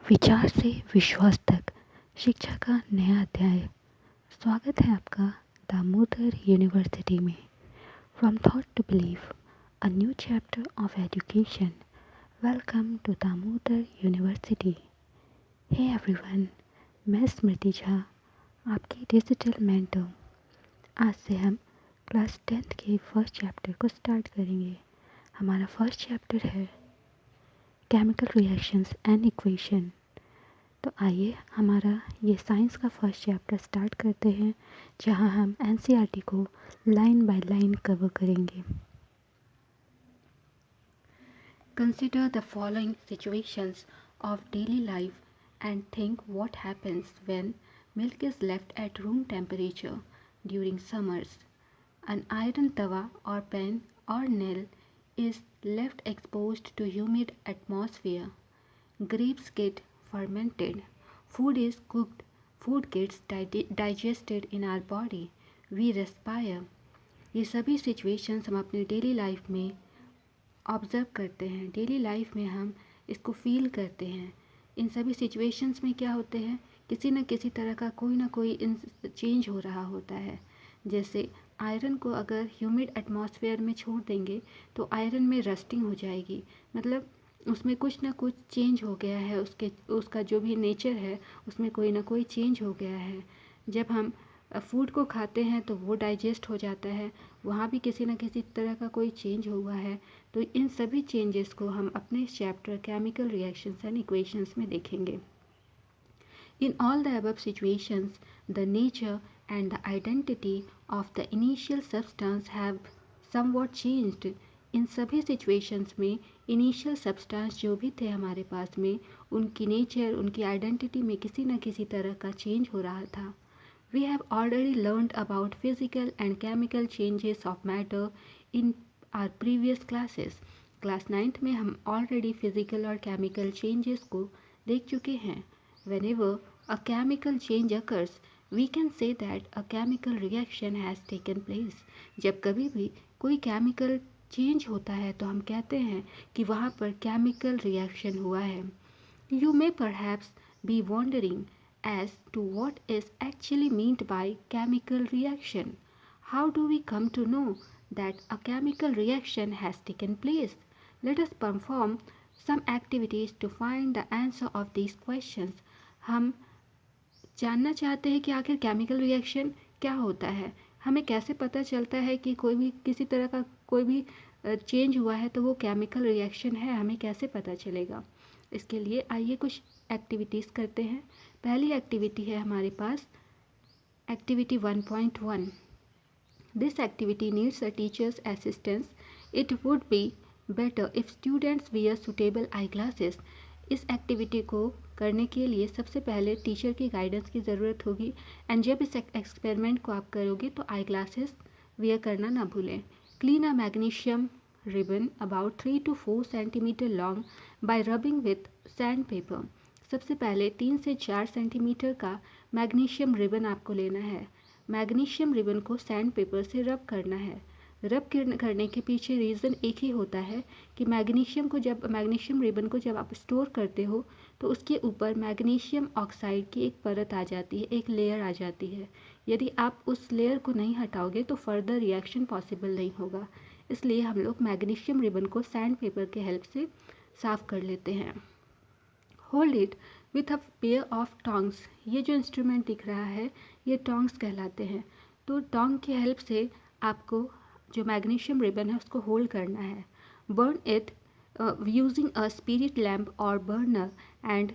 विचार से विश्वास तक शिक्षा का नया अध्याय। स्वागत है आपका दामोदर यूनिवर्सिटी में। From thought to believe, a new chapter of education. Welcome to Damodar university. Hey everyone, मैं स्मृति झा, आपकी डिजिटल मेंटर। आज से हम क्लास 10th के फर्स्ट चैप्टर को स्टार्ट करेंगे। हमारा फर्स्ट चैप्टर है केमिकल रिएक्शंस एंड इक्वेशन। तो आइए हमारा ये साइंस का फर्स्ट चैप्टर स्टार्ट करते हैं, जहां हम एनसीईआरटी को लाइन बाय लाइन कवर करेंगे। Consider the following situations of daily life and think what happens when milk is left at room temperature during summers. An iron tawa or pan or nail is left exposed to humid atmosphere. Grapes get fermented. Food is cooked. Food gets digested in our body. We respire. ये सभी situations हम अपने daily life में observe करते हैं, daily life में हम इसको फील करते हैं। इन सभी सिचुएशंस में क्या होते हैं, किसी न किसी तरह का कोई ना कोई चेंज हो रहा होता है। जैसे आयरन को अगर ह्यूमिड एटमॉस्फेयर में छोड़ देंगे तो आयरन में रस्टिंग हो जाएगी, मतलब उसमें कुछ ना कुछ चेंज हो गया है, उसका जो भी नेचर है उसमें कोई ना कोई चेंज हो गया है। जब हम फूड को खाते हैं तो वो डाइजेस्ट हो जाता है, वहाँ भी किसी न किसी तरह का कोई चेंज हुआ है। तो इन सभी चेंजेस को हम अपने chapter chemical reactions and equations में देखेंगे। In all the above situations, the nature and the identity of the initial substance have somewhat changed. इन सभी सिचुएशंस में इनिशियल सब्सटेंस जो भी थे हमारे पास में, उनकी नेचर, उनकी आइडेंटिटी में किसी न किसी तरह का चेंज हो रहा था। We have already learned about physical and chemical changes of matter in our previous classes. Class 9th में हम ऑलरेडी फिजिकल और केमिकल चेंजेस को देख चुके हैं। Whenever a chemical change occurs, we can say that a chemical reaction has taken place. जब कभी भी कोई केमिकल चेंज होता है तो हम कहते हैं कि वहाँ पर केमिकल रिएक्शन हुआ है। You may perhaps be wondering as to what is actually meant by chemical reaction. How do we come to know that a chemical reaction has taken place? Let us perform some activities to find the answer of these questions. हम जानना चाहते हैं कि आखिर chemical reaction क्या होता है, हमें कैसे पता चलता है कि कोई भी किसी तरह का कोई भी चेंज हुआ है तो वो केमिकल रिएक्शन है, हमें कैसे पता चलेगा। इसके लिए आइए कुछ एक्टिविटीज़ करते हैं। पहली एक्टिविटी है हमारे पास activity 1.1। This activity needs a teacher's assistance. It would be better if students wear suitable eye glasses. इस एक्टिविटी को करने के लिए सबसे पहले टीचर की गाइडेंस की ज़रूरत होगी, एंड जब इस एक्सपेरिमेंट को आप करोगे तो आई ग्लासेस वियर करना ना भूलें। Clean a magnesium ribbon about 3 to 4 centimetre long by rubbing with sandpaper। सबसे पहले 3 से 4 सेंटीमीटर का मैग्नीशियम रिबन आपको लेना है। मैग्नीशियम रिबन को सैंड पेपर से रब करना है। रब करने के पीछे रीज़न एक ही होता है कि मैग्नीशियम रिबन को जब आप स्टोर करते हो तो उसके ऊपर मैग्नीशियम ऑक्साइड की एक परत आ जाती है, एक लेयर आ जाती है। यदि आप उस लेयर को नहीं हटाओगे तो फर्दर रिएक्शन पॉसिबल नहीं होगा। इसलिए हम लोग मैग्नीशियम रिबन को सैंड पेपर के हेल्प से साफ़ कर लेते हैं। Hold it with a pair of tongs. ये जो इंस्ट्रूमेंट दिख रहा है ये टोंग्स कहलाते हैं। तो टोंग की हेल्प से आपको जो मैग्नीशियम रिबन है उसको होल्ड करना है। Burn it using a spirit lamp और burner and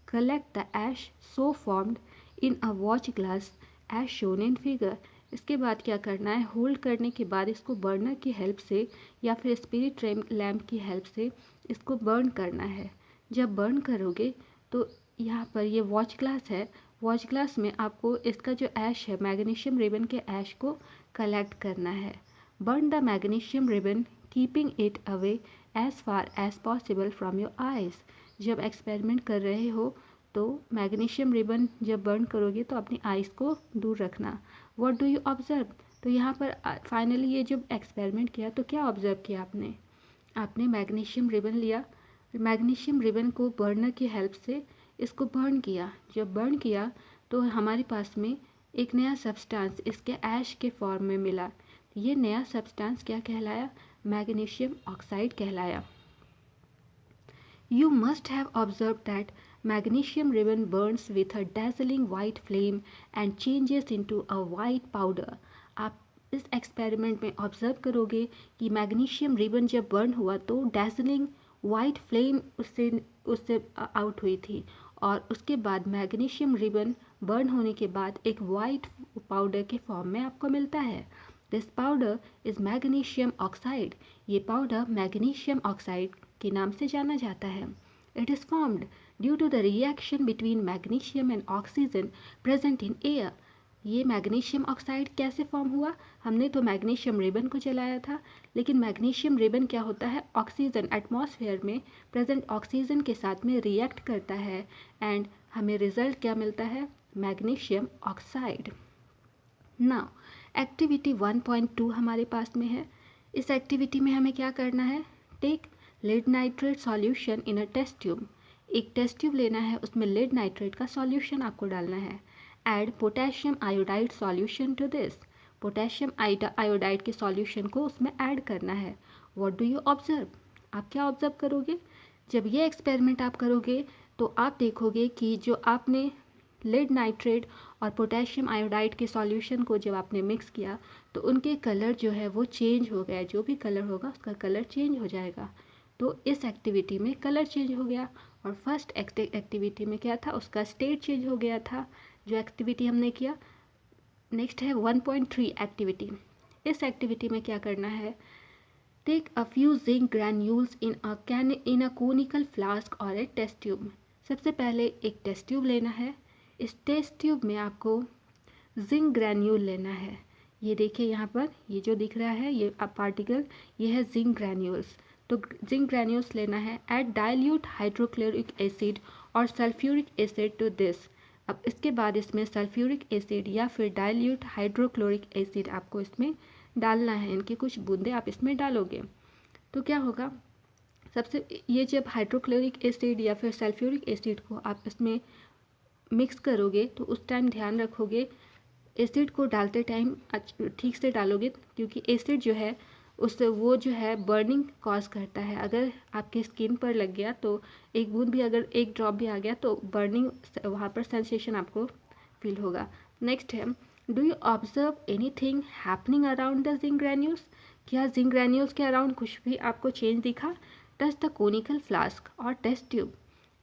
collect the ash so formed in a watch glass as shown in figure. इसके बाद क्या करना है, होल्ड करने के बाद इसको बर्नर की हेल्प से या फिर स्पिरिट लैम्प की हेल्प से इसको बर्न करना है। जब बर्न करोगे तो यहाँ पर ये वॉच ग्लास है, वॉच ग्लास में आपको इसका जो ऐश है मैग्नीशियम रिबन के ऐश को कलेक्ट करना है। Burn the magnesium ribbon keeping it away as far as possible from your eyes. जब एक्सपेरिमेंट कर रहे हो तो मैग्नीशियम रिबन जब बर्न करोगे तो अपनी आइज़ को दूर रखना। What do you observe? तो यहाँ पर फाइनली ये जब एक्सपेरिमेंट किया तो क्या ऑब्ज़र्व किया आपने मैग्नीशियम रिबन लिया, मैग्नीशियम रिबन को बर्नर की हेल्प से इसको बर्न किया। जब बर्न किया तो हमारे पास में एक नया सब्सटेंस इसके ऐश के फॉर्म में मिला। ये नया सब्सटेंस क्या कहलाया? मैग्नीशियम ऑक्साइड कहलाया। You must have observed that magnesium ribbon burns with a dazzling white flame and changes into a white powder. आप इस एक्सपेरिमेंट में ऑब्जर्व करोगे कि मैग्नीशियम रिबन जब बर्न हुआ तो डैजलिंग वाइट फ्लेम उससे उससे आउट हुई थी, और उसके बाद मैग्नीशियम रिबन बर्न होने के बाद एक वाइट पाउडर के फॉर्म में आपको मिलता है। This powder is magnesium oxide. ये पाउडर मैग्नीशियम ऑक्साइड के नाम से जाना जाता है। It is formed due to the reaction between magnesium and oxygen present in air. ये मैग्नीशियम ऑक्साइड कैसे फॉर्म हुआ? हमने तो मैग्नीशियम रिबन को जलाया था, लेकिन मैग्नीशियम रिबन क्या होता है? ऑक्सीजन, एटमॉस्फेयर में प्रेजेंट ऑक्सीजन के साथ में रिएक्ट करता है एंड हमें रिजल्ट क्या मिलता है? Magnesium oxide. नाउ एक्टिविटी 1.2 हमारे पास में है। इस एक्टिविटी में हमें क्या करना है? Take lead nitrate solution in a test tube. एक टेस्ट ट्यूब लेना है, उसमें लेड नाइट्रेट का सॉल्यूशन आपको डालना है। Add potassium iodide solution to this. Potassium iodide के सॉल्यूशन को उसमें ऐड करना है। What do you observe? आप क्या ऑब्जर्व करोगे? जब ये एक्सपेरिमेंट आप करोगे तो आप देखोगे कि जो आपने लेड नाइट्रेट और पोटेशियम आयोडाइड के सॉल्यूशन को जब आपने मिक्स किया तो उनके कलर जो है वो चेंज हो गया। जो भी कलर होगा उसका कलर चेंज हो जाएगा। तो इस एक्टिविटी में कलर चेंज हो गया, और फर्स्ट एक्टिविटी में क्या था? उसका स्टेट चेंज हो गया था जो एक्टिविटी हमने किया। नेक्स्ट है 1.3 एक्टिविटी। इस एक्टिविटी में क्या करना है? Take a few zinc granules in a conical flask और ए टेस्ट ट्यूब। सबसे पहले एक टेस्ट ट्यूब लेना है। इस टेस्ट ट्यूब में आपको जिंक ग्रैन्यूल लेना है। ये देखिए यहाँ पर ये जो दिख रहा है ये पार्टिकल, ये है जिंक ग्रैन्यूल्स। तो जिंक ग्रैन्यूल्स लेना है। ऐड डाइल्यूट हाइड्रोक्लोरिक एसिड और सल्फ्यूरिक एसिड टू दिस। अब इसके बाद इसमें सल्फ्यूरिक एसिड या फिर डाइल्यूट हाइड्रोक्लोरिक एसिड आपको इसमें डालना है। इनकी कुछ बूंदे आप इसमें डालोगे तो क्या होगा? सबसे ये जब हाइड्रोक्लोरिक एसिड या फिर सल्फ्यूरिक एसिड को आप इसमें मिक्स करोगे तो उस टाइम ध्यान रखोगे एसिड को डालते टाइम ठीक से डालोगे, क्योंकि एसिड जो है उससे वो जो है बर्निंग कॉज करता है। अगर आपके स्किन पर लग गया तो एक बूंद भी, अगर एक ड्रॉप भी आ गया तो बर्निंग वहाँ पर सेंसेशन आपको फील होगा। नेक्स्ट है, do you observe anything happening around the zinc granules? क्या जिंक ग्रैन्यूल्स के अराउंड कुछ भी आपको चेंज दिखा? टच द कोनिकल फ्लास्क और test tube.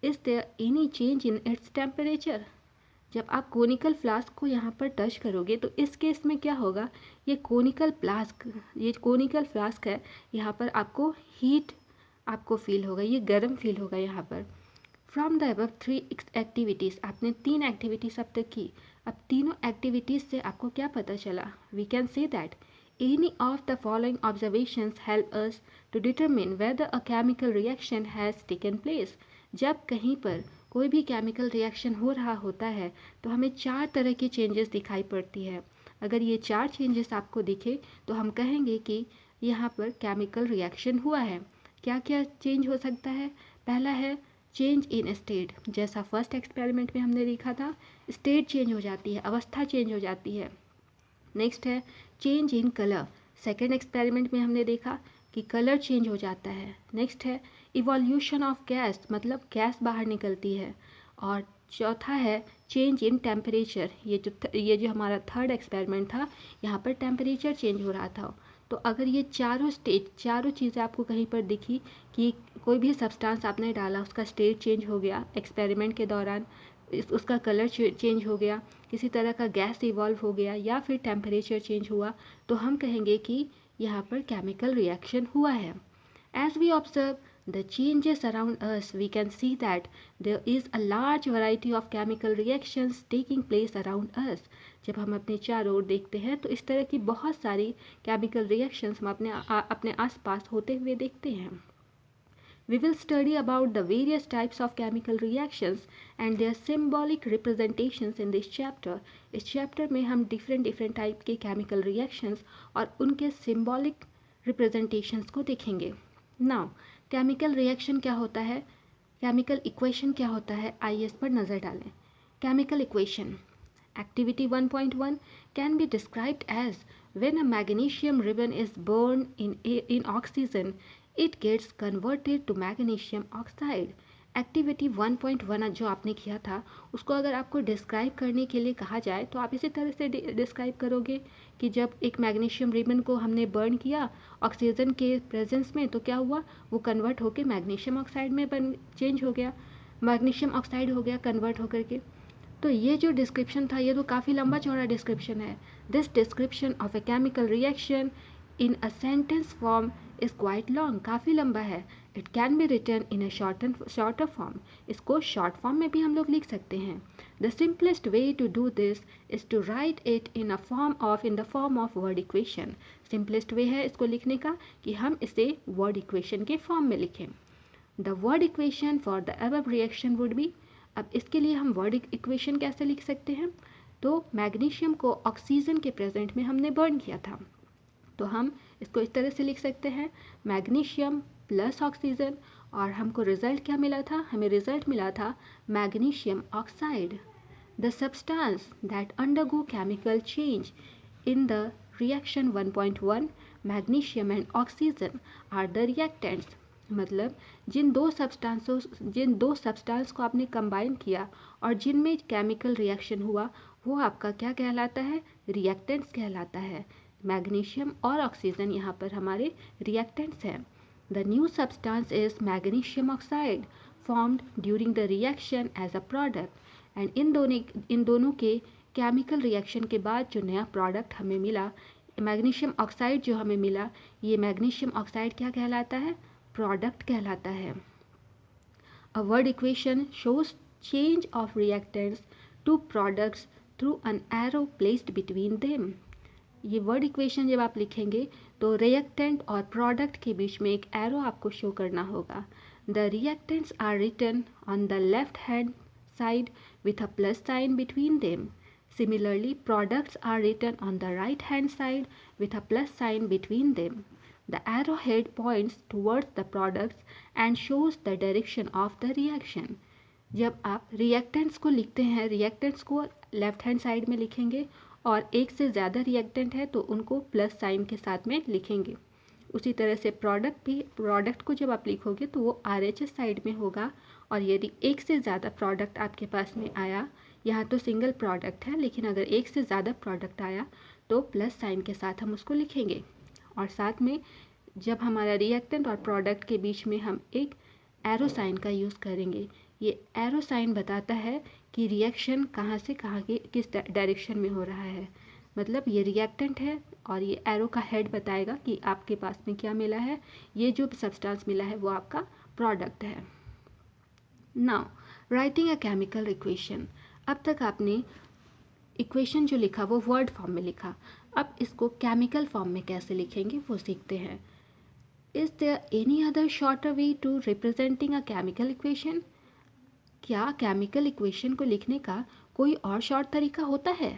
Is there any change in its temperature? जब आप कोनिकल फ्लास्क को यहाँ पर टच करोगे तो इस केस में क्या होगा? ये कोनिकल फ्लास्क है, यहाँ पर आपको हीट आपको फील होगा, ये गर्म फील होगा यहाँ पर। फ्रॉम द अबव 3 एक्टिविटीज़, आपने 3 एक्टिविटीज़ अब तक की। अब तीनों एक्टिविटीज़ से आपको क्या पता चला? We can say that any of the following observations help us to determine whether a chemical reaction has taken place. जब कहीं पर कोई भी केमिकल रिएक्शन हो रहा होता है तो हमें 4 तरह की चेंजेस दिखाई पड़ती है। अगर ये 4 चेंजेस आपको दिखे तो हम कहेंगे कि यहाँ पर केमिकल रिएक्शन हुआ है। क्या क्या चेंज हो सकता है? पहला है चेंज इन स्टेट, जैसा फर्स्ट एक्सपेरिमेंट में हमने देखा था, स्टेट चेंज हो जाती है, अवस्था चेंज हो जाती है। नेक्स्ट है change in colour, second experiment में हमने देखा कि कलर चेंज हो जाता है। नेक्स्ट है इवोल्यूशन ऑफ गैस, मतलब गैस बाहर निकलती है। और चौथा है चेंज इन टेम्परेचर, ये जो हमारा थर्ड एक्सपेरिमेंट था, यहाँ पर टेम्परेचर चेंज हो रहा था। तो अगर ये चारों चीज़ें आपको कहीं पर दिखी कि कोई भी सब्सटेंस आपने डाला उसका स्टेट चेंज हो गया एक्सपेरिमेंट के दौरान, उसका कलर चेंज हो गया, किसी तरह का गैस इवॉल्व हो गया, या फिर टेम्परेचर चेंज हुआ, तो हम कहेंगे कि यहाँ पर केमिकल रिएक्शन हुआ है। As we observe the changes around us, we can see that there is a large variety of chemical reactions taking place around us. जब हम अपने चारों ओर देखते हैं तो इस तरह की बहुत सारी केमिकल रिएक्शंस हम अपने आसपास होते हुए देखते हैं। We will study about the various types of chemical reactions and their symbolic representations in this chapter. इस चैप्टर में हम different टाइप के chemical reactions और उनके symbolic representations को देखेंगे। नाउ केमिकल रिएक्शन क्या होता है? केमिकल इक्वेशन क्या होता है, आइए इस पर नज़र डालें। Chemical equation activity 1.1 can be described as when a magnesium ribbon is burned in oxygen it gets converted to magnesium oxide। Activity 1.1 जो आपने किया था उसको अगर आपको डिस्क्राइब करने के लिए कहा जाए तो आप इसी तरह से डिस्क्राइब करोगे कि जब एक मैग्नीशियम रिबन को हमने बर्न किया ऑक्सीजन के प्रेजेंस में तो क्या हुआ, वो कन्वर्ट होकर मैग्नीशियम ऑक्साइड में चेंज हो गया, मैग्नीशियम ऑक्साइड हो गया कन्वर्ट होकर के। तो ये जो डिस्क्रिप्शन था ये तो काफ़ी लंबा चौड़ा डिस्क्रिप्शन है। This description of a chemical reaction in a sentence form is quite long, काफ़ी लंबा है। It can be written in a shorter form, इसको शॉर्ट फॉर्म में भी हम लोग लिख सकते हैं। The simplest way to do this is to write it in the form of word equation. Simplest way है इसको लिखने का कि हम इसे वर्ड इक्वेशन के फॉर्म में लिखें। The word equation for the above reaction would be, अब इसके लिए हम वर्ड इक्वेशन कैसे लिख सकते हैं, तो मैग्नीशियम को ऑक्सीजन के प्रेजेंट में हमने बर्न किया था तो हम इसको इस तरह से लिख सकते हैं मैग्नीशियम प्लस ऑक्सीजन, और हमको रिजल्ट क्या मिला था, हमें रिजल्ट मिला था magnesium oxide. The substance that undergo chemical change in the reaction 1.1 magnesium and oxygen are the reactants, मतलब जिन दो सब्सटेंस को आपने कंबाइन किया और जिनमें केमिकल रिएक्शन हुआ वो आपका क्या कहलाता है, रिएक्टेंट्स कहलाता है। मैग्नीशियम और ऑक्सीजन यहाँ पर हमारे रिएक्टेंट्स हैं। The new substance is magnesium oxide formed during the reaction as a product, and इन दोनों के केमिकल रिएक्शन के बाद जो नया प्रोडक्ट हमें मिला मैग्नीशियम ऑक्साइड जो हमें मिला, ये मैग्नीशियम ऑक्साइड क्या कहलाता है, प्रोडक्ट कहलाता है। A word equation shows change of reactants to products through an arrow placed between them. ये वर्ड इक्वेशन जब आप लिखेंगे तो रिएक्टेंट और प्रोडक्ट के बीच में एक एरो आपको शो करना होगा। The reactants are written on the left hand side with a plus sign between them. Similarly, products are written on the right hand side with a plus sign between them. The arrowhead points towards the products and shows the direction of the reaction. जब आप reactants को लिखते हैं, reactants को left hand side में लिखेंगे और एक से ज़्यादा रिएक्टेंट है तो उनको प्लस साइन के साथ में लिखेंगे। उसी तरह से प्रोडक्ट को जब आप लिखोगे तो वो RHS साइड में होगा, और यदि एक से ज़्यादा प्रोडक्ट आपके पास में आया, यहाँ तो सिंगल प्रोडक्ट है लेकिन अगर एक से ज़्यादा प्रोडक्ट आया तो प्लस साइन के साथ हम उसको लिखेंगे। और साथ में जब हमारा रिएक्टेंट और प्रोडक्ट के बीच में हम एक एरो साइन का यूज़ करेंगे। ये एरो साइन बताता है कि रिएक्शन कहाँ से कहाँ के किस डायरेक्शन में हो रहा है, मतलब ये रिएक्टेंट है और ये एरो का हेड बताएगा कि आपके पास में क्या मिला है, ये जो सब्सटेंस मिला है वो आपका प्रोडक्ट है। Now writing a chemical equation, अब तक आपने इक्वेशन जो लिखा वो वर्ड फॉर्म में लिखा, अब इसको केमिकल फॉर्म में कैसे लिखेंगे वो सीखते हैं। Is there any other shorter way to representing a chemical equation, क्या केमिकल इक्वेशन को लिखने का कोई और शॉर्ट तरीका होता है?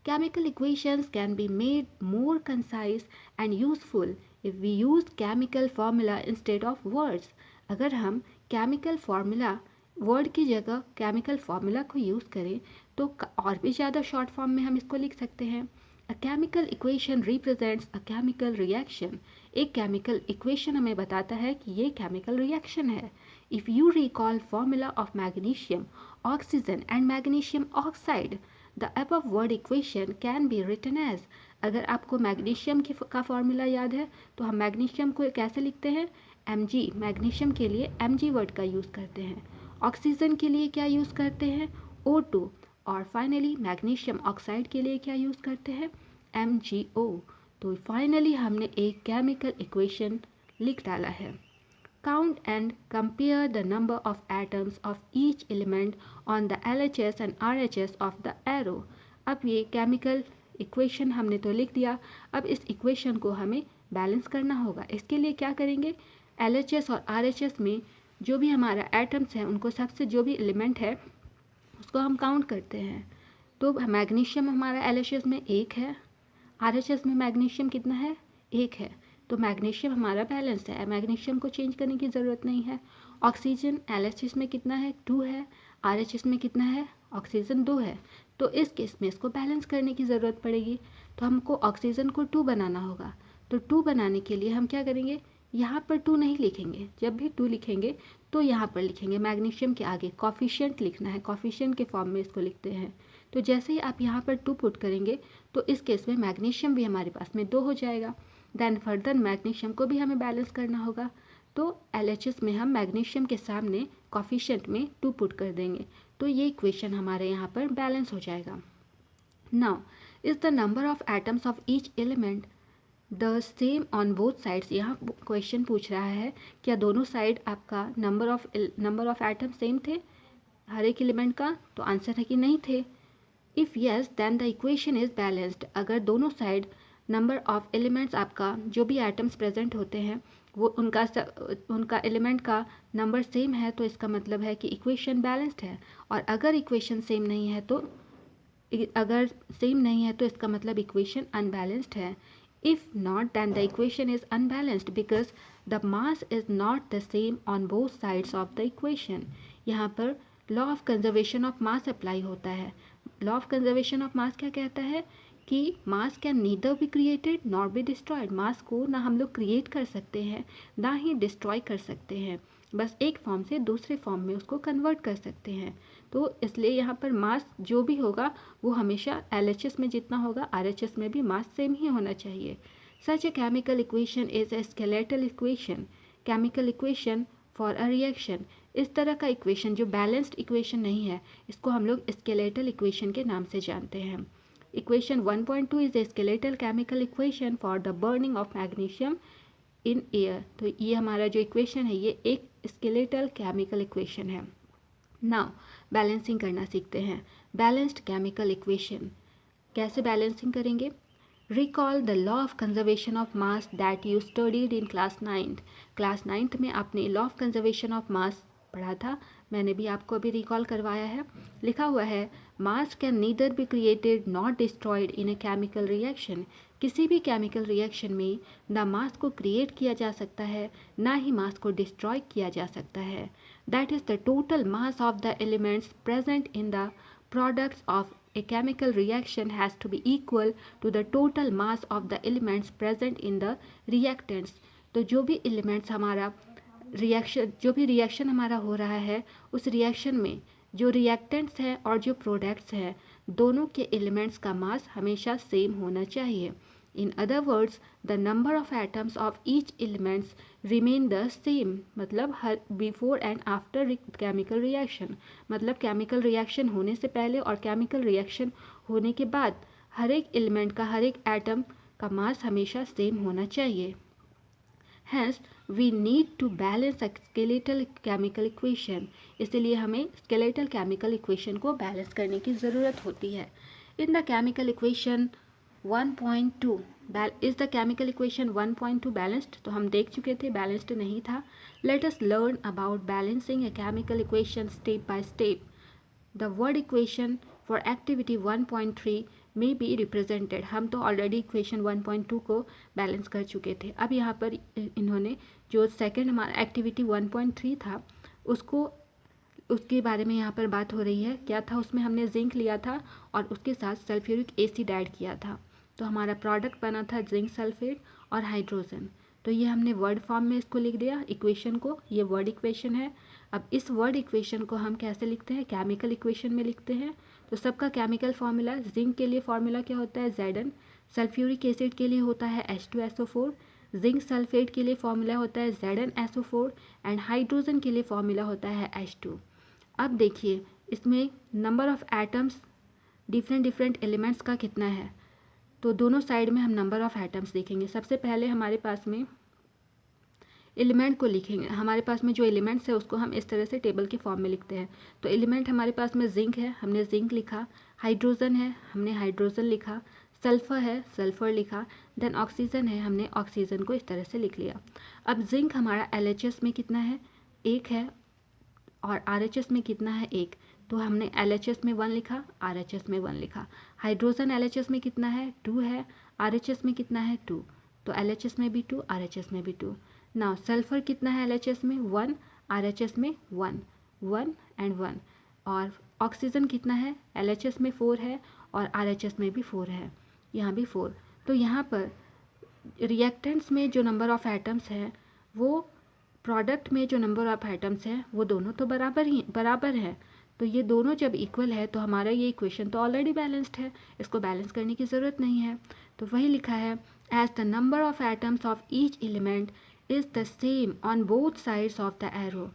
Chemical equations can be made more concise and useful if we use chemical formula instead of words. अगर हम केमिकल फार्मूला वर्ड की जगह केमिकल फार्मूला को यूज़ करें तो और भी ज़्यादा शॉर्ट फॉर्म में हम इसको लिख सकते हैं। A chemical equation represents a chemical reaction, एक केमिकल इक्वेशन हमें बताता है कि ये केमिकल रिएक्शन है। If you recall formula of magnesium oxygen and magnesium oxide the above word equation can be written as, अगर आपको मैग्नीशियम का फॉर्मूला याद है तो हम मैग्नीशियम को कैसे लिखते हैं, Mg, मैग्नीशियम के लिए Mg वर्ड का यूज़ करते हैं, ऑक्सीजन के लिए क्या यूज़ करते हैं, O2, और फाइनली मैग्नीशियम ऑक्साइड के लिए क्या यूज़ करते हैं, MgO। तो फाइनली हमने एक केमिकल इक्वेशन लिख डाला है। Count and compare the number of atoms of each element on the LHS and RHS of the arrow. अब ये केमिकल इक्वेशन हमने तो लिख दिया, अब इस इक्वेशन को हमें बैलेंस करना होगा। इसके लिए क्या करेंगे, LHS और RHS में जो भी हमारा एटम्स हैं उनको सबसे जो भी एलिमेंट है उसको हम काउंट करते हैं। तो मैग्नीशियम हमारा LHS में 1 है, RHS में मैग्नीशियम कितना है, 1 है, तो मैग्नीशियम हमारा बैलेंस है, मैग्नीशियम को चेंज करने की ज़रूरत नहीं है। ऑक्सीजन LHS में कितना है, 2 है, RHS में कितना है, ऑक्सीजन 2 है। तो इस केस में इसको बैलेंस करने की ज़रूरत पड़ेगी, तो हमको ऑक्सीजन को 2 बनाना होगा। तो 2 बनाने के लिए हम क्या करेंगे, यहाँ पर 2 नहीं लिखेंगे, जब भी 2 लिखेंगे तो यहाँ पर लिखेंगे मैग्नीशियम के आगे कॉफिशिएंट लिखना है, कॉफिशिएंट के फॉर्म में इसको लिखते हैं। तो जैसे ही आप यहाँ पर 2 पुट करेंगे तो इस केस में मैग्नीशियम भी हमारे पास में 2 हो जाएगा। देन फर्दर मैग्नीशियम को भी हमें बैलेंस करना होगा, तो LHS में हम मैग्नीशियम के सामने कॉफिशिएंट में 2 पुट कर देंगे, तो ये इक्वेशन हमारे यहाँ पर बैलेंस हो जाएगा। Now is the number of atoms of each element the same on both sides. यहाँ क्वेश्चन पूछ रहा है क्या दोनों साइड आपका नंबर ऑफ एटम सेम थे हर एक एलिमेंट का, तो आंसर है कि नहीं थे। If yes then the equation is balanced. अगर दोनों साइड नंबर ऑफ एलिमेंट्स आपका जो भी एटम्स प्रेजेंट होते हैं वो उनका एलिमेंट का नंबर सेम है, तो इसका मतलब है कि इक्वेशन बैलेंस्ड है। और अगर इक्वेशन सेम नहीं है तो इसका मतलब इक्वेशन अनबैलेंस्ड है। If not, then the equation is unbalanced because the mass is not the same on both sides of the equation. यहाँ पर law of conservation of mass apply होता है। Law of conservation of mass क्या कहता है कि mass can neither be created not be destroyed. Mass को ना हम लोग क्रिएट कर सकते हैं ना ही डिस्ट्रॉय कर सकते हैं, बस एक फॉर्म से दूसरे फॉर्म में उसको कन्वर्ट कर सकते हैं। तो इसलिए यहाँ पर मास जो भी होगा वो हमेशा LHS में जितना होगा RHS में भी मास सेम ही होना चाहिए। Such a chemical equation is a skeletal equation, chemical equation for a reaction. इस तरह का इक्वेशन जो बैलेंस्ड इक्वेशन नहीं है इसको हम लोग स्केलेटल इक्वेशन के नाम से जानते हैं। Equation 1.2 is a skeletal chemical equation for the burning of magnesium in air. तो ये हमारा जो इक्वेशन है ये एक स्केलेटल केमिकल इक्वेशन है। नाउ बैलेंसिंग करना सीखते हैं। बैलेंस्ड केमिकल इक्वेशन कैसे बैलेंसिंग करेंगे। Recall the law of conservation of mass that you studied in class 9th। Class 9th में आपने लॉ ऑफ कंजर्वेशन ऑफ मास पढ़ा था, मैंने भी आपको अभी रिकॉल करवाया है। लिखा हुआ है मास can neither be created not destroyed in A chemical reaction. किसी भी केमिकल रिएक्शन में ना मास को क्रिएट किया जा सकता है ना ही मास को डिस्ट्रॉय किया जा सकता है। That is the total mass of the elements present in the products of a chemical reaction has to be equal to the total mass of the elements present in the reactants। तो जो भी reaction हमारा हो रहा है उस reaction में जो रिएक्टेंट्स हैं और जो प्रोडक्ट्स हैं दोनों के एलिमेंट्स का मास हमेशा सेम होना चाहिए। In other words the number of atoms of each elements remain the same. मतलब हर before and after chemical reaction, मतलब केमिकल रिएक्शन होने से पहले और केमिकल रिएक्शन होने के बाद हर एक एलिमेंट का हर एक एटम का मास हमेशा सेम होना चाहिए। Hence, we need to balance a skeletal chemical equation। इसलिए हमें skeletal chemical equation को बैलेंस करने की ज़रूरत होती है। In the chemical equation 1.2 is the chemical equation 1.2 balanced? तो हम देख चुके थे बैलेंस्ड नहीं था। Let us learn about balancing a chemical equation step by step। The word equation for activity 1.3 may be represented। हम तो ऑलरेडी इक्वेशन 1.2 को बैलेंस कर चुके थे। अब यहाँ पर इन्होंने जो सेकंड हमारा एक्टिविटी 1.3 था उसके बारे में यहाँ पर बात हो रही है। क्या था उसमें, हमने जिंक लिया था और उसके साथ सल्फ्यूरिक एसिड ऐड किया था, तो हमारा प्रोडक्ट बना था जिंक सल्फेट और हाइड्रोजन। तो ये हमने वर्ड फॉर्म में इसको लिख दिया इक्वेशन को, ये वर्ड इक्वेशन है। अब इस वर्ड इक्वेशन को हम कैसे लिखते हैं, केमिकल इक्वेशन में लिखते हैं। तो सबका केमिकल फार्मूला, जिंक के लिए फार्मूला क्या होता है Zn, सल्फ्यूरिक एसिड के लिए होता है H2SO4, जिंक सल्फेट के लिए फार्मूला होता है ZnSO4 एंड हाइड्रोजन के लिए फार्मूला होता है H2। अब देखिए इसमें number of atoms different elements का कितना है, तो दोनों साइड में हम नंबर ऑफ़ एटम्स देखेंगे। सबसे पहले हमारे पास में एलिमेंट को लिखेंगे, हमारे पास में जो एलिमेंट्स है उसको हम इस तरह से टेबल के फॉर्म में लिखते हैं। तो एलिमेंट हमारे पास में जिंक है, हमने जिंक लिखा, हाइड्रोजन है, हमने हाइड्रोजन लिखा, सल्फ़र है, सल्फ़र लिखा, देन ऑक्सीजन है, हमने ऑक्सीजन को इस तरह से लिख लिया। अब जिंक हमारा LHS में कितना है, 1 है, और RHS में कितना है, 1, तो हमने LHS में 1 लिखा, RHS में 1 लिखा। हाइड्रोजन LHS में कितना है, 2 है, RHS में कितना है, 2, तो LHS में भी 2, RHS में भी 2। नाउ सल्फ़र कितना है LHS में, 1, RHS में 1 1 एंड 1, और ऑक्सीजन कितना है, LHS में 4 है और RHS में भी 4 है, यहाँ भी 4। तो यहाँ पर रिएक्टेंट्स में जो नंबर ऑफ एटम्स है वो प्रोडक्ट में जो नंबर ऑफ एटम्स है वो दोनों तो बराबर है। तो ये दोनों जब इक्वल है तो हमारा ये इक्वेशन तो ऑलरेडी बैलेंस्ड है, इसको बैलेंस करने की ज़रूरत नहीं है। तो वही लिखा है, as the number of atoms of each element is the same on both sides of the arrow,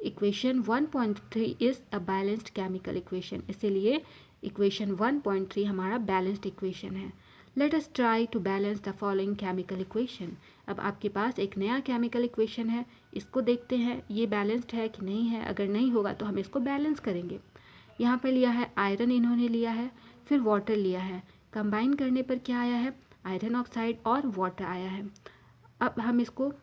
equation 1.3 is a balanced chemical equation. इसीलिए इक्वेशन 1.3 हमारा बैलेंस्ड इक्वेशन है। Let us try to balance the following chemical equation. अब आपके पास एक नया chemical equation है, इसको देखते हैं ये बैलेंस्ड है कि नहीं है। अगर नहीं होगा तो हम इसको बैलेंस करेंगे। यहाँ पर लिया है आयरन, इन्होंने लिया है, फिर वाटर लिया है, कंबाइन करने पर क्या आया है, आयरन ऑक्साइड और वाटर आया है। अब हम इसको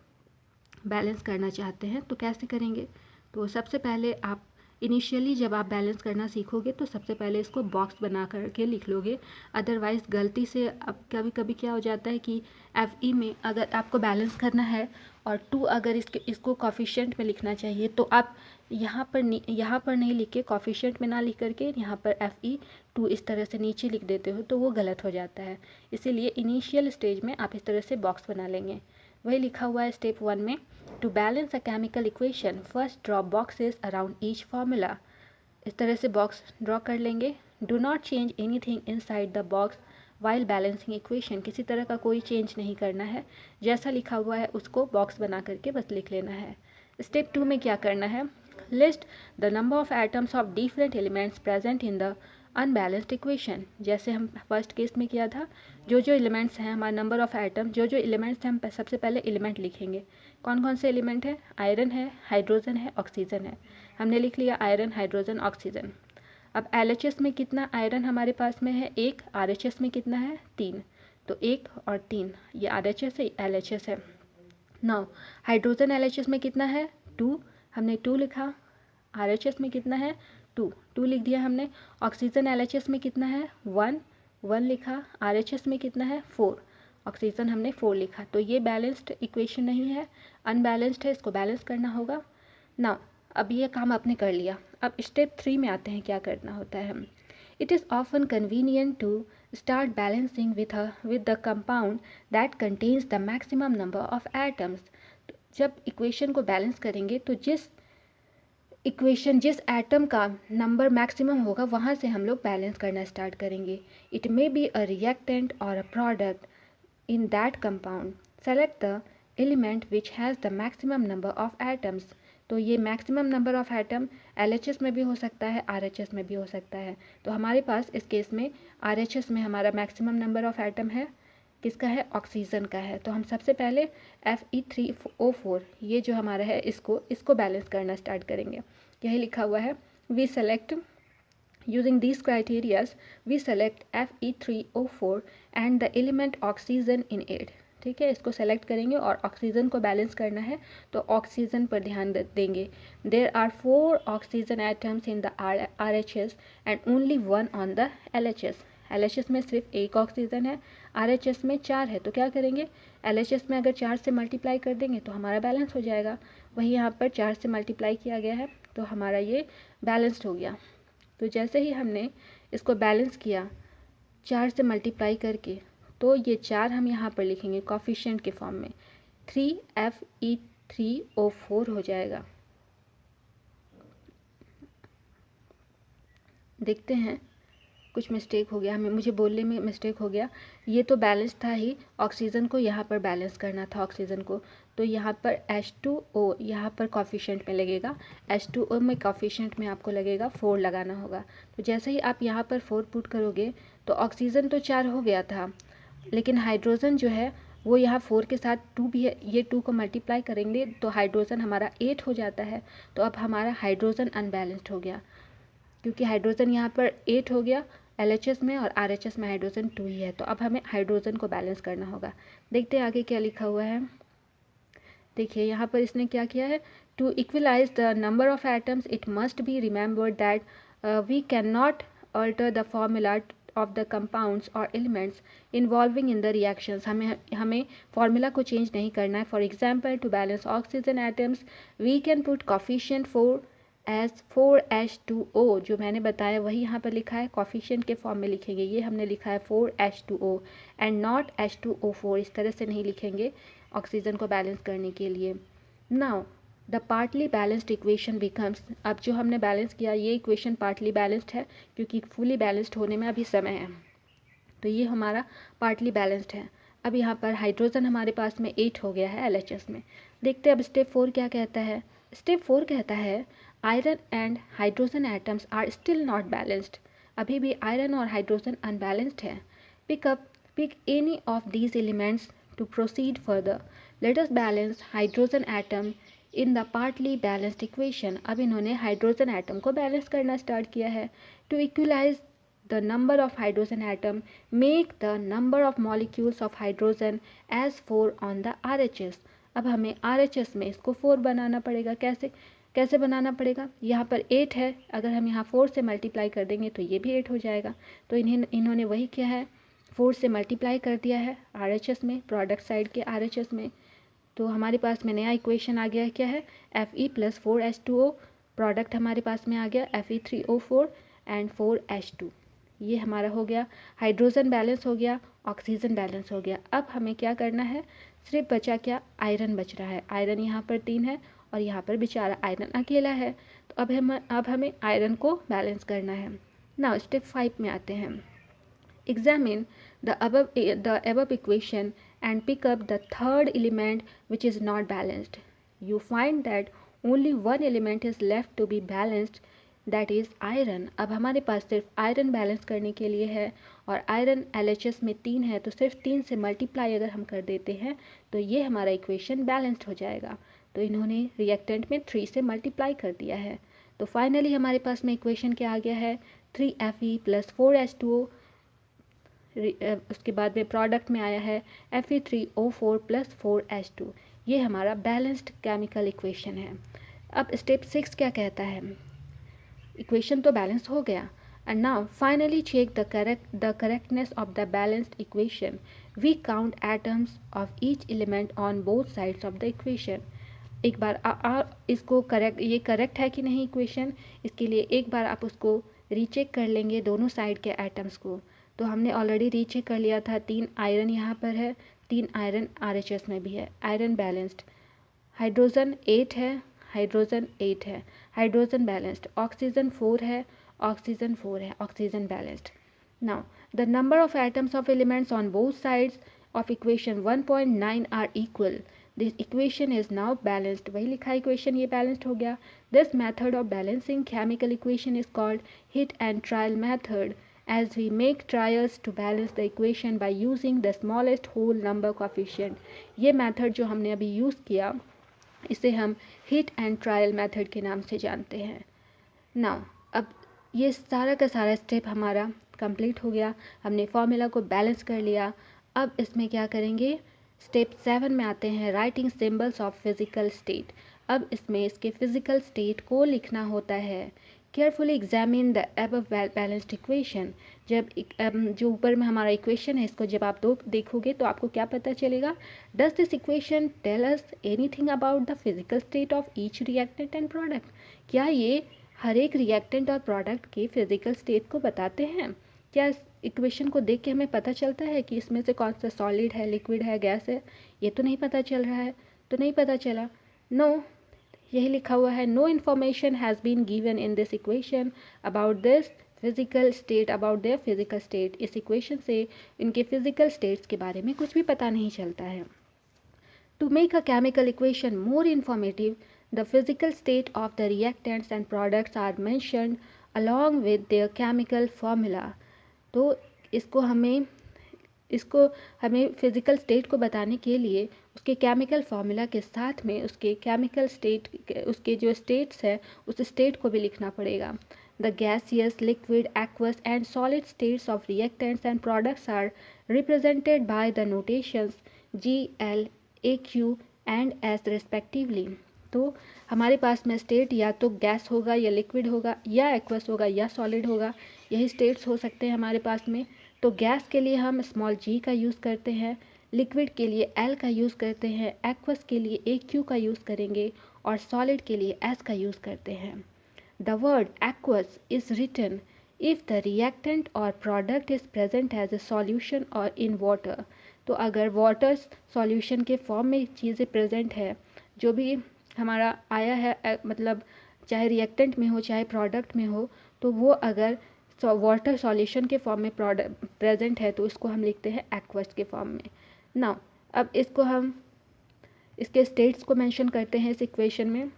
बैलेंस करना चाहते हैं तो कैसे करेंगे। तो सबसे पहले आप इनिशियली जब आप बैलेंस करना सीखोगे तो सबसे पहले इसको बॉक्स बना करके लिख लोगे, अदरवाइज़ गलती से अब कभी कभी क्या हो जाता है कि FE में अगर आपको बैलेंस करना है और 2 अगर इसको कॉफिशिएंट में लिखना चाहिए तो आप यहाँ पर नहीं लिख के, कॉफिशिएंट में ना लिख करके यहाँ पर FE 2 इस तरह से नीचे लिख देते हो तो वो गलत हो जाता है। इसीलिए इनिशियल स्टेज में आप इस तरह से बॉक्स बना लेंगे। वही लिखा हुआ है स्टेप 1 में, to balance a chemical equation first draw boxes around each formula. इस तरह से बॉक्स ड्रॉ कर लेंगे। Do not change anything inside the box while balancing equation, किसी तरह का कोई चेंज नहीं करना है, जैसा लिखा हुआ है उसको बॉक्स बना करके बस लिख लेना है। स्टेप 2 में क्या करना है, list the number of atoms of different elements present in the unbalanced equation. जैसे हम फर्स्ट केस में किया था, जो एलिमेंट्स हैं हमारा नंबर ऑफ एटम, जो एलिमेंट्स हैं हम सबसे पहले एलिमेंट लिखेंगे। कौन कौन से एलिमेंट है, आयरन है, हाइड्रोजन है, ऑक्सीजन है। हमने लिख लिया आयरन, हाइड्रोजन, ऑक्सीजन। अब LHS में कितना आयरन हमारे पास में है, 1, RHS में कितना है, 3। तो 1 और 3 ये RHS है, LHS है। नाउ हाइड्रोजन LHS में कितना है, 2, हमने 2 लिखा। RHS में कितना है, 2 लिख दिया हमने। ऑक्सीजन LHS में कितना है, 1 लिखा। RHS में कितना है, 4, ऑक्सीजन हमने 4 लिखा। तो ये बैलेंस्ड इक्वेशन नहीं है, अनबैलेंस्ड है, इसको बैलेंस करना होगा ना। अब ये काम आपने कर लिया। अब स्टेप 3 में आते हैं, क्या करना होता है। It is often convenient to start balancing with the compound that contains the maximum number of atoms. जब इक्वेशन को बैलेंस करेंगे तो जिस एटम का नंबर मैक्सिमम होगा वहाँ से हम लोग बैलेंस करना स्टार्ट करेंगे। It may be a reactant और a product in that compound, select the element which has the maximum number of atoms. तो ये maximum number of atom LHS में भी हो सकता है, RHS में भी हो सकता है। तो हमारे पास इस केस में RHS में हमारा मैक्सिमम नंबर ऑफ एटम है, किसका है, ऑक्सीजन का है। तो हम सबसे पहले Fe3O4 ये जो हमारा है इसको बैलेंस करना स्टार्ट करेंगे। यही लिखा हुआ है, we select using this criterias we select Fe3O4 and the element oxygen in it. ठीक है, इसको सेलेक्ट करेंगे और ऑक्सीजन को बैलेंस करना है तो ऑक्सीजन पर ध्यान देंगे। There are 4 oxygen atoms in the RHS and only 1 on the LHS। LHS में सिर्फ 1 ऑक्सीजन है, RHS में 4 है। तो क्या करेंगे, LHS में अगर 4 से मल्टीप्लाई कर देंगे तो हमारा बैलेंस हो जाएगा। वही यहाँ पर 4 से मल्टीप्लाई किया गया है तो हमारा ये बैलेंस्ड हो गया। तो जैसे ही हमने इसको बैलेंस किया 4 से मल्टीप्लाई करके, तो ये 4 हम यहाँ पर लिखेंगे कॉफिशिएंट के फॉर्म में, 3Fe3O4 हो जाएगा। देखते हैं, कुछ मिस्टेक हो गया, मुझे बोलने में मिस्टेक हो गया। ये तो बैलेंस था ही, ऑक्सीजन को यहाँ पर बैलेंस करना था ऑक्सीजन को। तो यहाँ पर H2O यहाँ पर कॉफिशिएंट में लगेगा, H2O में कॉफिशिएंट में आपको लगेगा 4 लगाना होगा। तो जैसे ही आप यहाँ पर 4 पुट करोगे तो ऑक्सीजन तो 4 हो गया था, लेकिन हाइड्रोजन जो है वो यहाँ 4 के साथ 2 भी है, ये 2 को मल्टीप्लाई करेंगे तो हाइड्रोजन हमारा 8 हो जाता है। तो अब हमारा हाइड्रोजन अनबैलेंस्ड हो गया, क्योंकि हाइड्रोजन यहाँ पर 8 हो गया LHS में और RHS में हाइड्रोजन 2 ही है। तो अब हमें हाइड्रोजन को बैलेंस करना होगा। देखते हैं आगे क्या लिखा हुआ है। देखिए यहाँ पर इसने क्या किया है, to equalise the number of atoms it must be remembered that we can not alter the formula of the compounds or elements involving in the reactions. हमें formula को change नहीं करना है. For example, to balance oxygen atoms, we can put coefficient 4 as 4H2O. जो मैंने बताया वही यहाँ पर लिखा है, coefficient के फॉर्म में लिखेंगे. ये हमने लिखा है 4H2O and not H2O4. इस तरह से नहीं लिखेंगे ऑक्सीजन को बैलेंस करने के लिए. Now the partly balanced equation becomes, अब जो हमने बैलेंस किया ये इक्वेशन पार्टली बैलेंस्ड है क्योंकि फुली बैलेंस्ड होने में अभी समय है, तो ये हमारा पार्टली बैलेंस्ड है. अब यहाँ पर हाइड्रोजन हमारे पास में 8 हो गया है LHS में. देखते हैं अब स्टेप 4 क्या कहता है. स्टेप 4 कहता है iron and hydrogen atoms are still not balanced. अभी भी आयरन और हाइड्रोजन अनबैलेंस्ड है. Pick any of these elements to proceed further. Let us balance hydrogen atom in the partly balanced equation. अब इन्होंने हाइड्रोजन एटम को balance करना start किया है. To equalise the number of hydrogen atom, make the number of molecules of hydrogen as 4 on the RHS. अब हमें RHS में इसको 4 बनाना पड़ेगा. कैसे बनाना पड़ेगा. यहाँ पर 8 है, अगर हम यहाँ 4 से मल्टीप्लाई कर देंगे तो ये भी 8 हो जाएगा. तो इन्होंने वही किया है, 4 से मल्टीप्लाई कर दिया है RHS में, प्रोडक्ट साइड के RHS में. तो हमारे पास में नया इक्वेशन आ गया है, क्या है, Fe + 4H2O. प्रोडक्ट हमारे पास में आ गया Fe3O4 एंड 4H2. ये हमारा हो गया, हाइड्रोजन बैलेंस हो गया, ऑक्सीजन बैलेंस हो गया. अब हमें क्या करना है, सिर्फ बचा क्या, आयरन बच रहा है. आयरन यहाँ पर 3 है और यहाँ पर बेचारा आयरन अकेला है. तो अब हमें आयरन को बैलेंस करना है. नाउ स्टेप 5 में आते हैं. Examine the above equation and pick up the third element which is not balanced. You find that only one element is left to be balanced, that is iron. अब हमारे पास सिर्फ iron balance करने के लिए है और आयरन LHS में 3 है, तो सिर्फ 3 से मल्टीप्लाई अगर हम कर देते हैं तो ये हमारा इक्वेशन बैलेंस्ड हो जाएगा. तो इन्होंने रिएक्टेंट में 3 से मल्टीप्लाई कर दिया है. तो फाइनली हमारे पास में इक्वेशन क्या आ गया है, 3Fe + 4H2O. उसके बाद में प्रोडक्ट में आया है Fe3O4 + 4H2. ये हमारा बैलेंस्ड केमिकल इक्वेशन है. अब स्टेप 6 क्या कहता है, इक्वेशन तो बैलेंस हो गया. And now finally check the correctness of the balanced equation. We count atoms of each element on both sides of the equation. एक बार इसको ये करेक्ट है कि नहीं इक्वेशन, इसके लिए एक बार आप उसको रीचेक कर लेंगे दोनों साइड के एटम्स को. तो हमने ऑलरेडी रीचेक कर लिया था, 3 आयरन यहाँ पर है, 3 आयरन RHS में भी है, आयरन बैलेंस्ड. हाइड्रोजन 8 है, हाइड्रोजन 8 है, हाइड्रोजन बैलेंस्ड. ऑक्सीजन 4 है, ऑक्सीजन 4 है, oxygen balanced. Now the number of atoms of elements on both sides of equation 1.9 are equal. This equation is now balanced. वही लिखा है इक्वेशन, ये बैलेंस्ड हो गया. This method of balancing chemical equation is called hit and trial method, as we make trials to balance the equation by using the smallest whole number coefficient. ये method जो हमने अभी यूज़ किया इसे हम हिट एंड ट्रायल मेथड के नाम से जानते हैं. नाउ अब ये सारा का सारा स्टेप हमारा कंप्लीट हो गया. हमने फॉर्मूला को बैलेंस कर लिया. अब इसमें क्या करेंगे, स्टेप 7 में आते हैं, writing symbols of physical state. अब इसमें इसके फिजिकल स्टेट को लिखना होता है. Carefully examine the above balanced equation. जब जो ऊपर में हमारा इक्वेशन है इसको जब आप देखोगे तो आपको क्या पता चलेगा, does this equation tell us anything about the physical state of each reactant and product. क्या ये हर एक रिएक्टेंट और प्रोडक्ट के फिजिकल स्टेट को बताते हैं. क्या इस इक्वेशन को देख के हमें पता चलता है कि इसमें से कौन सा सॉलिड है, लिक्विड है, गैस है. ये तो नहीं पता चल रहा है, तो नहीं पता चला. नो, यही लिखा हुआ है, no information has been given in this equation about this physical state, about their physical state. इस इक्वेशन से इनके फिजिकल स्टेट्स के बारे में कुछ भी पता नहीं चलता है. To make a chemical equation more informative, the physical state of the reactants and products are mentioned along with their chemical formula. तो इसको हमें फिजिकल स्टेट को बताने के लिए उसके केमिकल फार्मूला के साथ में उसके केमिकल स्टेट, उसके जो स्टेट्स है उस स्टेट को भी लिखना पड़ेगा. The gaseous, liquid, aqueous and solid states of reactants and products are represented by the notations G, L, AQ and S respectively. तो हमारे पास में स्टेट या तो गैस होगा या लिक्विड होगा या एक्वस होगा या सॉलिड होगा, यही स्टेट्स हो सकते हैं हमारे पास में। तो गैस के लिए हम स्मॉल g का यूज़ करते हैं, लिक्विड के लिए l का यूज़ करते हैं, एक्वस के लिए AQ का यूज़ करेंगे और सॉलिड के लिए S का यूज़ करते हैं। The word aqueous is written if the reactant or product is present as a solution or in water। तो अगर वाटर सॉल्यूशन के फॉर्म में चीज़ें प्रेजेंट है, जो भी हमारा आया है मतलब चाहे रिएक्टेंट में हो चाहे प्रोडक्ट में हो, तो वो अगर वाटर सॉल्यूशन के फॉर्म में प्रोडक्ट प्रेजेंट है तो इसको हम लिखते हैं एक्वस के फॉर्म में। नाउ अब इसको हम इसके स्टेट्स को मेंशन करते हैं इस इक्वेशन में।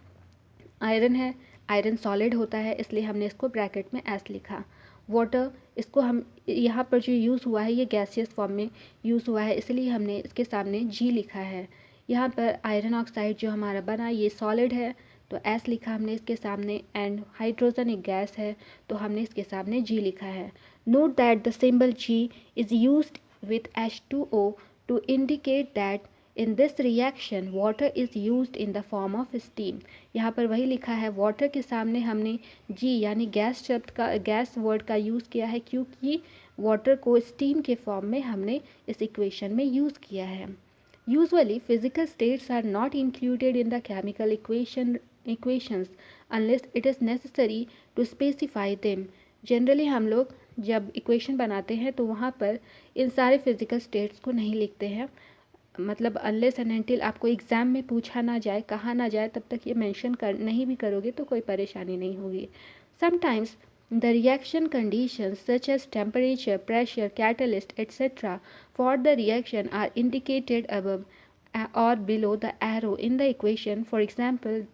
आयरन है, आयरन सॉलिड होता है इसलिए हमने इसको ब्रैकेट में एस लिखा। वाटर, इसको हम यहाँ पर जो यूज़ हुआ है ये गैसियस फॉर्म में यूज़ हुआ है इसलिए हमने इसके सामने जी लिखा है। यहाँ पर आयरन ऑक्साइड जो हमारा बना ये सॉलिड है तो एस लिखा हमने इसके सामने, एंड हाइड्रोजन एक गैस है तो हमने इसके सामने जी लिखा है। Note that the symbol G is used with H2O to indicate that in this reaction water is used in the form of steam। यहाँ पर वही लिखा है, वाटर के सामने हमने जी यानी गैस शब्द का, गैस वर्ड का यूज़ किया है क्योंकि वाटर को स्टीम के फॉर्म में हमने इस इक्वेशन में यूज़ किया है। Usually physical states are not included in the chemical equations unless it is necessary to specify them. Generally हम लोग जब इक्वेशन बनाते हैं तो वहाँ पर इन सारे फिजिकल स्टेट्स को नहीं लिखते हैं, मतलब अनलेस एंड अनटिल आपको एग्ज़ाम में पूछा ना जाए, कहा ना जाए, तब तक ये मेंशन कर नहीं भी करोगे तो कोई परेशानी नहीं होगी। Sometimes the reaction conditions such as temperature, pressure, catalyst etcetera for the reaction are indicated above और below the arrow in the equation. For example,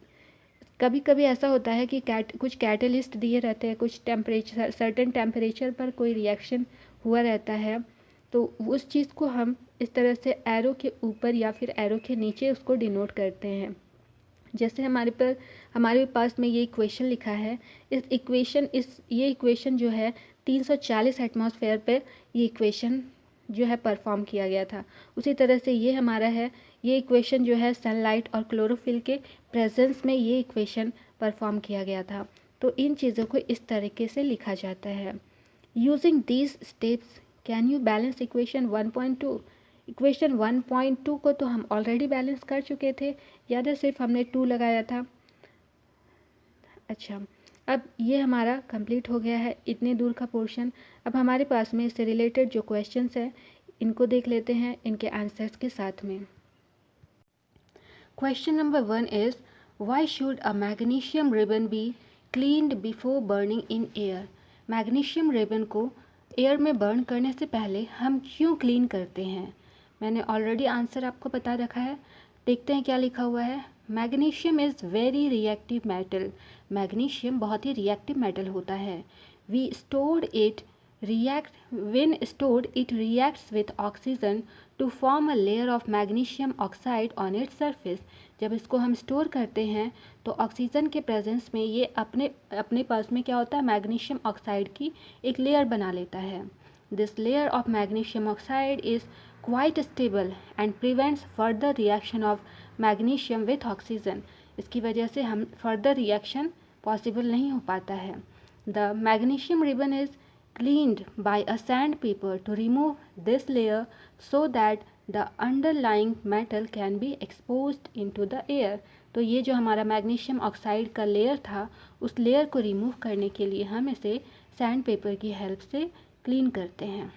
कभी कभी ऐसा होता है कि कुछ कैटलिस्ट दिए रहते हैं, कुछ टेम्परेचर, सर्टेन टेम्परेचर पर कोई रिएक्शन हुआ रहता है, तो उस चीज़ को हम इस तरह से एरो के ऊपर या फिर एरो के नीचे उसको डिनोट करते हैं। जैसे हमारे पास में ये इक्वेशन लिखा है, ये इक्वेशन जो है 340 एटमॉस्फेयर पे ये इक्वेशन जो है परफॉर्म किया गया था। उसी तरह से ये हमारा है, ये इक्वेशन जो है सनलाइट और क्लोरोफिल के प्रेजेंस में ये इक्वेशन परफॉर्म किया गया था। तो इन चीज़ों को इस तरीके से लिखा जाता है। Using these steps can you balance equation 1.2। Equation 1.2 को तो हम ऑलरेडी बैलेंस कर चुके थे, याद है, सिर्फ हमने 2 लगाया था। अच्छा, अब ये हमारा कंप्लीट हो गया है इतने दूर का पोर्शन। अब हमारे पास में इससे रिलेटेड जो क्वेश्चंस हैं इनको देख लेते हैं इनके आंसर्स के साथ में। Question number 1 is why should a magnesium ribbon be cleaned before burning in air. Magnesium ribbon को एयर में बर्न करने से पहले हम क्यों क्लीन करते हैं। मैंने ऑलरेडी आंसर आपको बता रखा है, देखते हैं क्या लिखा हुआ है। Magnesium is very reactive metal. Magnesium बहुत ही रिएक्टिव मेटल होता है। We stored it when stored it reacts with oxygen to form a layer of magnesium oxide on its surface। जब इसको हम स्टोर करते हैं तो ऑक्सीजन के प्रेजेंस में ये अपने पास में क्या होता है, मैग्नीशियम ऑक्साइड की एक लेयर बना लेता है। This layer of magnesium oxide is quite stable and prevents further reaction of magnesium with oxygen. इसकी वजह से हम फर्दर रिएक्शन पॉसिबल नहीं हो पाता है। The magnesium ribbon is cleaned by a sandpaper to remove this layer so that the underlying metal can be exposed into the air। तो ये जो हमारा मैग्नीशियम ऑक्साइड का लेयर था उस लेयर को रिमूव करने के लिए हम इसे सैंड पेपर की हेल्प से क्लीन करते हैं।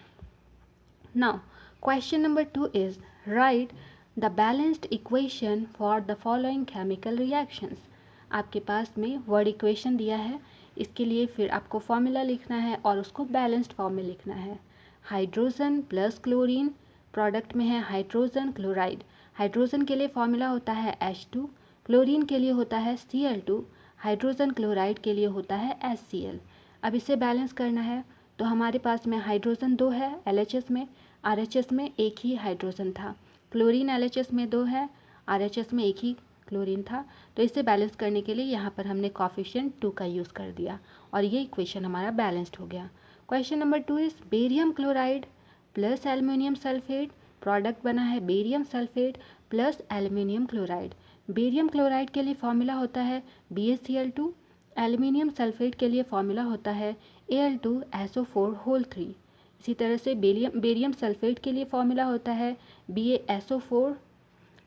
Now question number 2 is right the balanced equation for the following chemical reactions. आपके पास में वर्ड इक्वेशन दिया है, इसके लिए फिर आपको फॉर्मूला लिखना है और उसको बैलेंस्ड फॉर्म में लिखना है। हाइड्रोजन प्लस क्लोरीन, प्रोडक्ट में है हाइड्रोजन क्लोराइड। हाइड्रोजन के लिए फॉर्मूला होता है H2, क्लोरीन के लिए होता है Cl2, हाइड्रोजन क्लोराइड के लिए होता है HCl। अब इसे बैलेंस करना है तो हमारे पास में हाइड्रोजन 2 है LHS में, RHS में एक ही हाइड्रोजन था। क्लोरीन LHS में 2 है, RHS में एक ही क्लोरीन था। तो इसे बैलेंस करने के लिए यहाँ पर हमने कॉफिशिएंट 2 का यूज़ कर दिया और ये इक्वेशन हमारा बैलेंस्ड हो गया। Question number 2 is barium chloride plus aluminium sulphate, product बना है barium sulphate plus aluminium chloride. Barium chloride के लिए फॉर्मूला होता है BaCl2। एल्युमिनियम सल्फेट के लिए फॉर्मूला होता है Al2SO4 होल 3। इसी तरह से बेरियम सल्फेट के लिए फॉर्मूला होता है BaSO4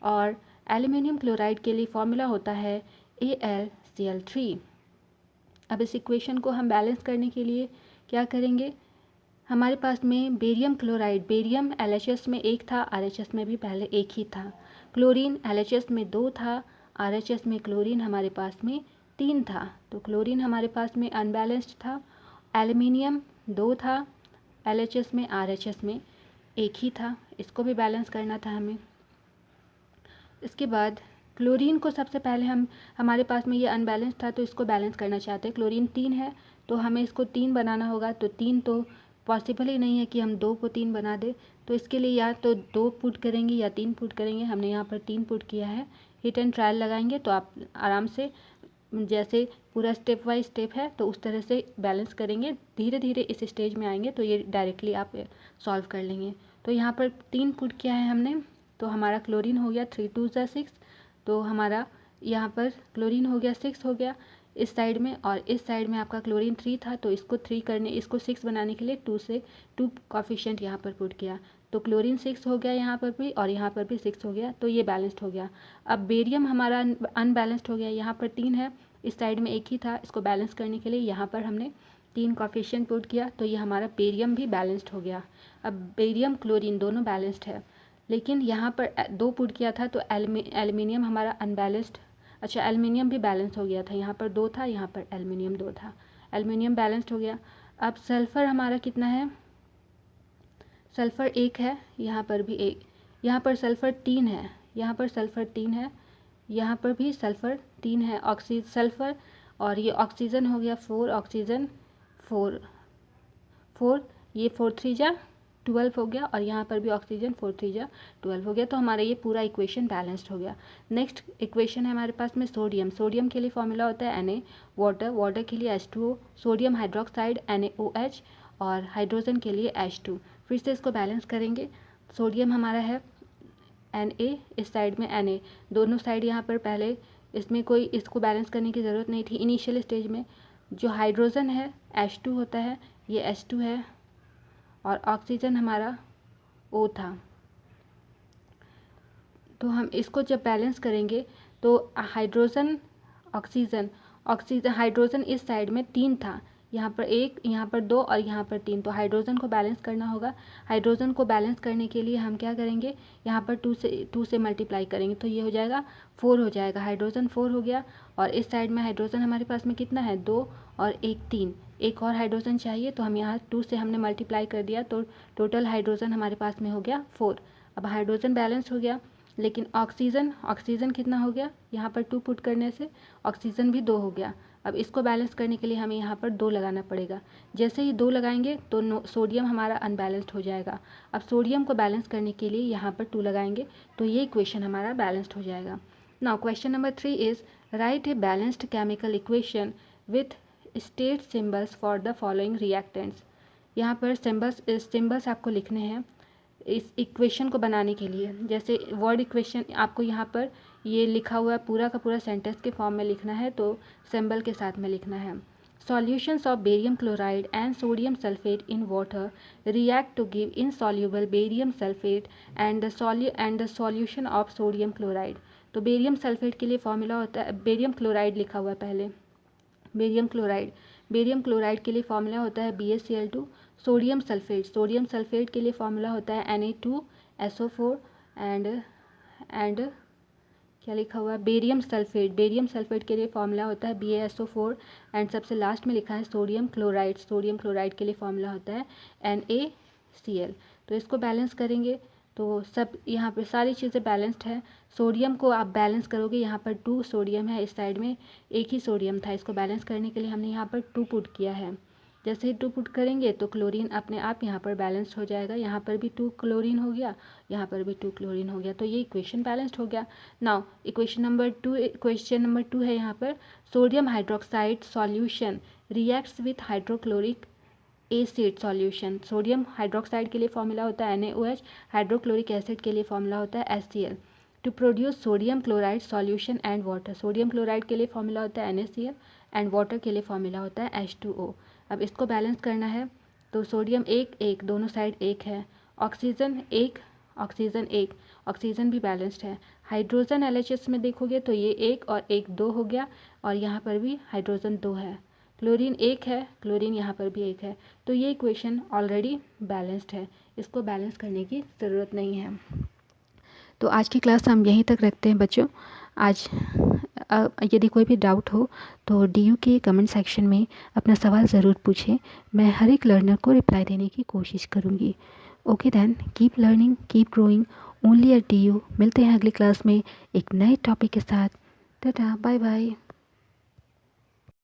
और एल्युमिनियम क्लोराइड के लिए फॉर्मूला होता है AlCl3। अब इस इक्वेशन को हम बैलेंस करने के लिए क्या करेंगे, हमारे पास में बेरियम क्लोराइड, बेरियम LHS में एक था, RHS में भी पहले एक ही था। क्लोरीन LHS में 2 था, RHS में क्लोरीन हमारे पास में 3 था, तो क्लोरीन हमारे पास में अनबैलेंस्ड था। एल्युमिनियम 2 था LHS में, RHS में एक ही था, इसको भी बैलेंस करना था हमें। इसके बाद क्लोरीन को सबसे पहले हमारे पास में ये अनबैलेंस था, तो इसको बैलेंस करना चाहते हैं। क्लोरीन 3 है तो हमें इसको 3 बनाना होगा, तो 3 तो पॉसिबल ही नहीं है कि हम 2 को 3 बना दें, तो इसके लिए या तो 2 पुट करेंगे या 3 पुट करेंगे। हमने यहाँ पर 3 पुट किया है। हिट एंड ट्रायल लगाएंगे तो आप आराम से, जैसे पूरा स्टेप बाय स्टेप है तो उस तरह से बैलेंस करेंगे। धीरे धीरे इस स्टेज में आएंगे तो ये डायरेक्टली आप सॉल्व कर लेंगे। तो यहाँ पर 3 पुट किया है हमने, तो हमारा क्लोरीन हो गया 3 2 6, तो हमारा यहाँ पर क्लोरीन हो गया 6 हो गया इस साइड में, और इस साइड में आपका क्लोरीन 3 था, तो इसको 6 बनाने के लिए 2 कॉफिशिएंट यहाँ पर पुट किया, तो क्लोरीन 6 हो गया यहाँ पर भी और यहाँ पर भी 6 हो गया, तो ये बैलेंस्ड हो गया। अब बेरियम हमारा अनबैलेंस्ड हो गया, यहाँ पर 3 है, इस साइड में एक ही था, इसको बैलेंस करने के लिए यहाँ पर हमने 3 कॉफिशिएंट पुट किया, तो ये हमारा बेरियम भी बैलेंस्ड हो गया। अब बेरियम क्लोरीन दोनों बैलेंस्ड है, लेकिन यहाँ पर 2 पुट किया था तो एल्युमिनियम हमारा अनबैलेंस्ड, अच्छा एल्युमिनियम भी बैलेंस हो गया था, यहाँ पर 2 था, यहाँ पर एल्युमिनियम 2 था, एल्युमिनियम बैलेंस्ड हो गया। अब सल्फ़र हमारा कितना है, सल्फ़र 1 है, यहाँ पर भी 1, यहाँ पर सल्फ़र 3 है, यहाँ पर सल्फ़र 3 है, यहाँ पर भी सल्फ़र 3 है, सल्फ़र, और ये ऑक्सीजन हो गया 4, ऑक्सीजन 4, ये 4 3 जा 12 हो गया, और यहाँ पर भी ऑक्सीजन 4 3 जा 12 हो गया, तो हमारा ये पूरा इक्वेशन बैलेंस्ड हो गया। नेक्स्ट इक्वेशन है हमारे पास में सोडियम। सोडियम के लिए फॉर्मूला होता है Na, वाटर के लिए H2O, सोडियम हाइड्रोक्साइड NaOH, और हाइड्रोजन के लिए H2। फिर से इसको बैलेंस करेंगे। सोडियम हमारा है Na, इस साइड में Na, दोनों साइड यहाँ पर पहले इसमें कोई इसको बैलेंस करने की ज़रूरत नहीं थी इनिशियल स्टेज में। जो हाइड्रोजन है H2 होता है, ये H2 है, और ऑक्सीजन हमारा O था। तो हम इसको जब बैलेंस करेंगे तो हाइड्रोजन ऑक्सीजन हाइड्रोजन इस साइड में 3 था, यहाँ पर 1, यहाँ पर 2 और यहाँ पर 3, तो हाइड्रोजन को बैलेंस करना होगा। हाइड्रोजन को बैलेंस करने के लिए हम क्या करेंगे, यहाँ पर 2 से मल्टीप्लाई करेंगे, तो ये हो जाएगा 4 हो जाएगा, हाइड्रोजन 4 हो गया। और इस साइड में हाइड्रोजन हमारे पास में कितना है, 2 और 1 3, एक और हाइड्रोजन चाहिए, तो हम यहाँ 2 से हमने मल्टीप्लाई कर दिया, तो टोटल हाइड्रोजन हमारे पास में हो गया 4। अब हाइड्रोजन बैलेंस हो गया, लेकिन ऑक्सीजन कितना हो गया, यहाँ पर 2 पुट करने से ऑक्सीजन भी 2 हो गया। अब इसको बैलेंस करने के लिए हमें यहाँ पर 2 लगाना पड़ेगा। जैसे ही 2 लगाएंगे तो सोडियम हमारा अनबैलेंस्ड हो जाएगा। अब सोडियम को बैलेंस करने के लिए यहाँ पर 2 लगाएंगे, तो ये इक्वेशन हमारा बैलेंस्ड हो जाएगा। Now question number 3 is right a balanced chemical equation with state symbols for the following reactants. यहाँ पर सिम्बल्स आपको लिखने हैं इस इक्वेशन को बनाने के लिए। जैसे वर्ड इक्वेशन आपको यहाँ पर ये लिखा हुआ है, पूरा का पूरा सेंटेंस के फॉर्म में लिखना है, तो सिंबल के साथ में लिखना है। Solutions of barium chloride and sodium sulphate in water react to give insoluble barium sulphate and the solution of sodium chloride. तो बेरियम सल्फेट के लिए फॉर्मूला होता है, बेरियम क्लोराइड लिखा हुआ है पहले, बेरियम क्लोराइड के लिए फॉर्मूला होता है BaCl2। सोडियम सल्फेट के लिए फॉर्मूला होता है Na2SO4 एंड क्या लिखा हुआ है, बेरियम सल्फेट के लिए फॉर्मूला होता है BaSO4 एंड सबसे लास्ट में लिखा है सोडियम क्लोराइड के लिए फॉर्मूला होता है NaCl। तो इसको बैलेंस करेंगे तो सब यहाँ पे सारी चीज़ें बैलेंस्ड है। सोडियम को आप बैलेंस करोगे, यहाँ पर 2 सोडियम है, इस साइड में 1 ही सोडियम था, इसको बैलेंस करने के लिए हमने यहाँ पर 2 पुट किया है। जैसे ही 2 पुट करेंगे तो क्लोरीन अपने आप यहाँ पर बैलेंस्ड हो जाएगा, यहाँ पर भी 2 क्लोरीन हो गया, यहाँ पर भी 2 क्लोरीन हो गया, तो ये इक्वेशन बैलेंस्ड हो गया। नाउ क्वेश्चन नंबर 2 है यहाँ पर, sodium hydroxide solution reacts with hydrochloric acid solution. Sodium hydroxide के लिए फॉर्मूला होता है NaOH, हाइड्रोक्लोरिक एसिड के लिए फॉर्मूला होता है HCl। To produce sodium chloride solution and water, sodium chloride के लिए फॉर्मूला होता है NaCl एंड वाटर के लिए फॉर्मूला होता है H2O। अब इसको बैलेंस करना है तो सोडियम एक एक दोनों साइड एक है, ऑक्सीजन एक ऑक्सीजन भी बैलेंस्ड है। हाइड्रोजन LHS में देखोगे तो ये एक और एक दो हो गया, और यहाँ पर भी हाइड्रोजन दो है। क्लोरीन एक है, क्लोरीन यहाँ पर भी एक है, तो ये इक्वेशन ऑलरेडी बैलेंस्ड है, इसको बैलेंस करने की ज़रूरत नहीं है। तो आज की क्लास हम यहीं तक रखते हैं बच्चों। आज यदि कोई भी डाउट हो तो DU के कमेंट सेक्शन में अपना सवाल ज़रूर पूछें, मैं हर एक लर्नर को रिप्लाई देने की कोशिश करूँगी। Okay then, keep learning, keep growing only at DU। मिलते हैं अगली क्लास में एक नए टॉपिक के साथ। Tata, bye bye.